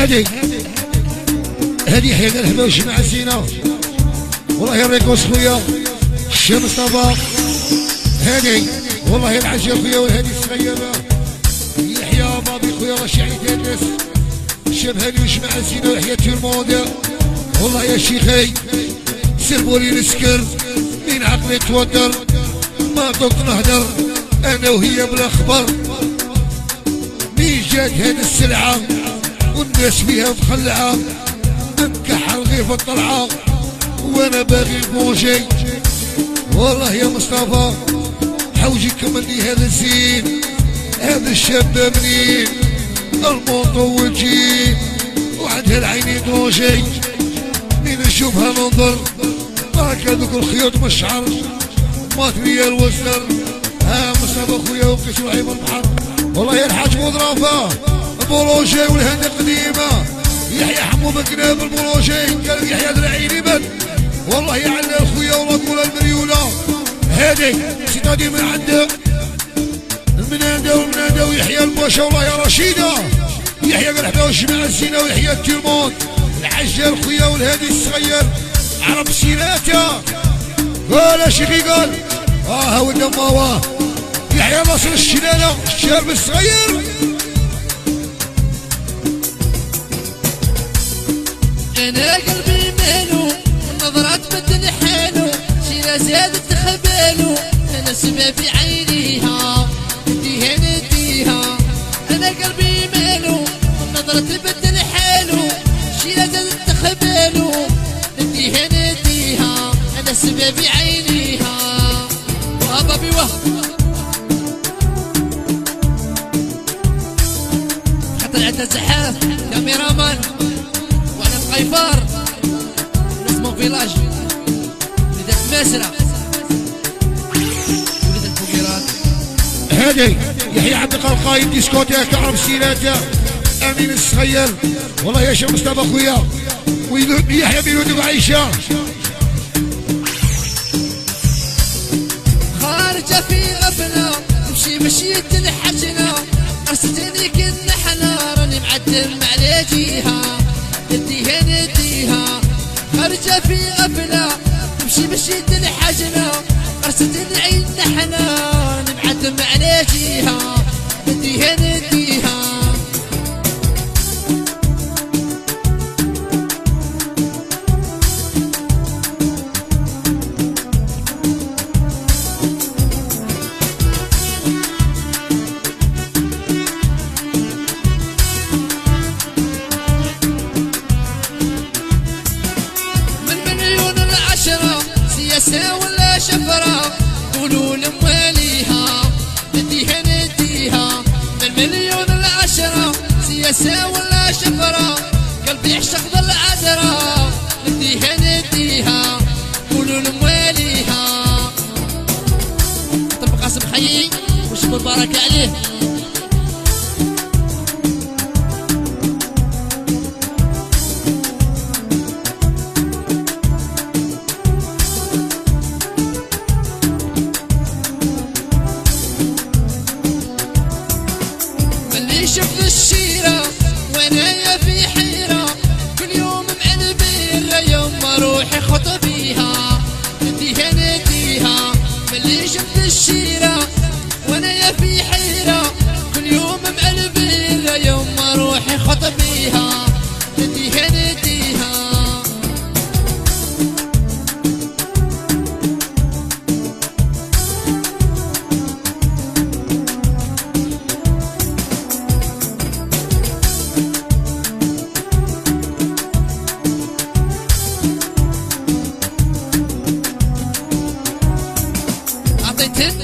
هذه حياة الحباوش مع الزينة والله يريكوس خويا الشيخ مصطفى. هذه والله العجل خويا والهادي الصغيرة يحيى بابي خويا رشيع يدرس الشيخ هادي وش مع الزينة ويحيى تيرموند. والله يا شيخي سربولي نسكر من عقلي توتر ما ضلت نهدر انا وهي بالاخبار. مين جات هاد السلعة والناس فيها مخلعة انكحر غير في الطلعة وانا باغي البونجي. والله يا مصطفى حوجي كملني هذا الزين هذا الشاب منين الموطو والجيب وعندها العينين دونجي مين نشوفها ننظر هاكا ذوك الخيوط من الشعر مات بيا الوزر. ها مصطفى خويا وقيس وعيب البحر. والله يا الحاج مضرافة البولوجي والهند قديمة يحيى حمو بكناب البولوجي قال يحيى العيني بد. والله يا على خويا والله تقول المريولة هادي سيتادي من عندك المنادة ويحيى الباشا. والله يا رشيدة يحيى الحباوش مع الزينة ويحيى التيرموند العجال خويا والهادي الصغير عرب سيراته. قال يا شيخي قال هو الدماوة يحيى ناصر الشلالة الشارب الصغير. انا قلبي مالو نظرات بدل حالو شيرة زادت خبالو انا سما في عينيها نديها نديها. انا قلبي مالو نظرات بدل حالو شيرة زادت خبالو نديها نديها انا سما في عينيها. بابا بيوه طلعت الزحاف كاميرامان وانا مقيفار اسمه فيلاج ولدت ماسرة ولدت فقيرات. هادي يحيى عبد القايد ديسكوتيك عرب سيراته امين الصغير. والله يا شيخ مصطفى خويا ويحيى بيوتك عايشة خارجة في غفلة تمشي مشيت الحجنة قصدني كنا حنا راني معدم على جيها نديها نديها. خارجة في غفلة تمشي مشيت الحجنة قصدني عيننا حنا راني معدم على جيها نديها نديها. سياسة ولا شفرة قولوا لمواليها نديها نديها. من مليون العشرة سياسة ولا شفرة قلبي يعشق ظل عذرة نديها نديها قولوا لمواليها. طب قاسم حيي وش بالبركة عليه. شفت الشيرة وانا في حيرة كل يوم معنبيرة يوم روحي خطبيها نديها نديها. ملي شفت الشيرة وانا في حيرة كل يوم معنبيرة يوم روحي خطبيها نديها نديها.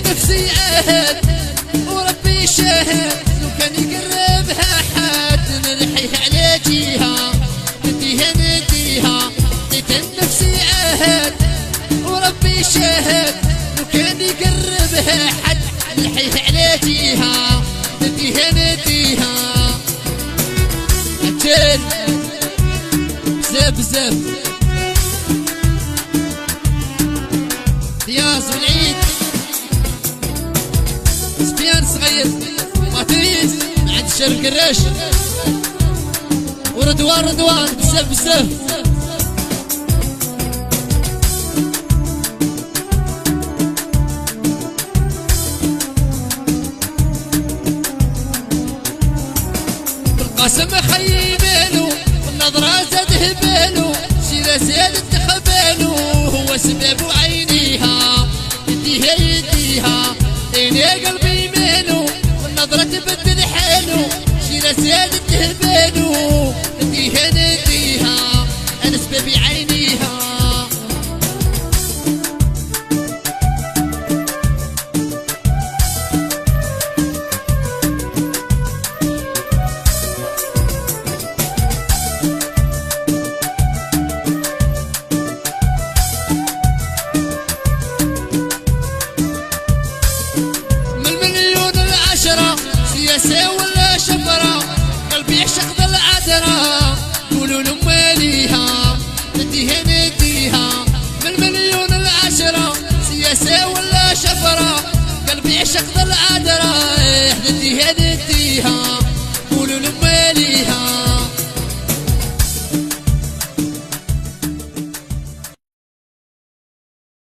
نفسي عهد وربي شاهد لو كان يقربها حد نلحيه على جيها نديها نديها. عطيت نفسي عهد وربي شاهد لو كان يقربها حد نلحيه على جيها نديها نديها. عجل بزاف بزاف دياز والعيد سفيان صغير ماتريز من عند الشرب قراش ورضوان رضوان بزاف بزاف. بالقاسم خيبينو والنظرة زاده بينو سيرة زادت تخبينو هو سبب عينيها يديها يديها عيني قلبي يمينو والنظرة تبدل حينو سيرة زادت تهبينو نديها نديها أنا سبب عينيها. سياسة ولا شفرة قلبي يعشق ذا العذرة قولوا لماليها نديها نديها من مليون العشرة سياسة ولا شفرة قلبي يعشق ذا العذرة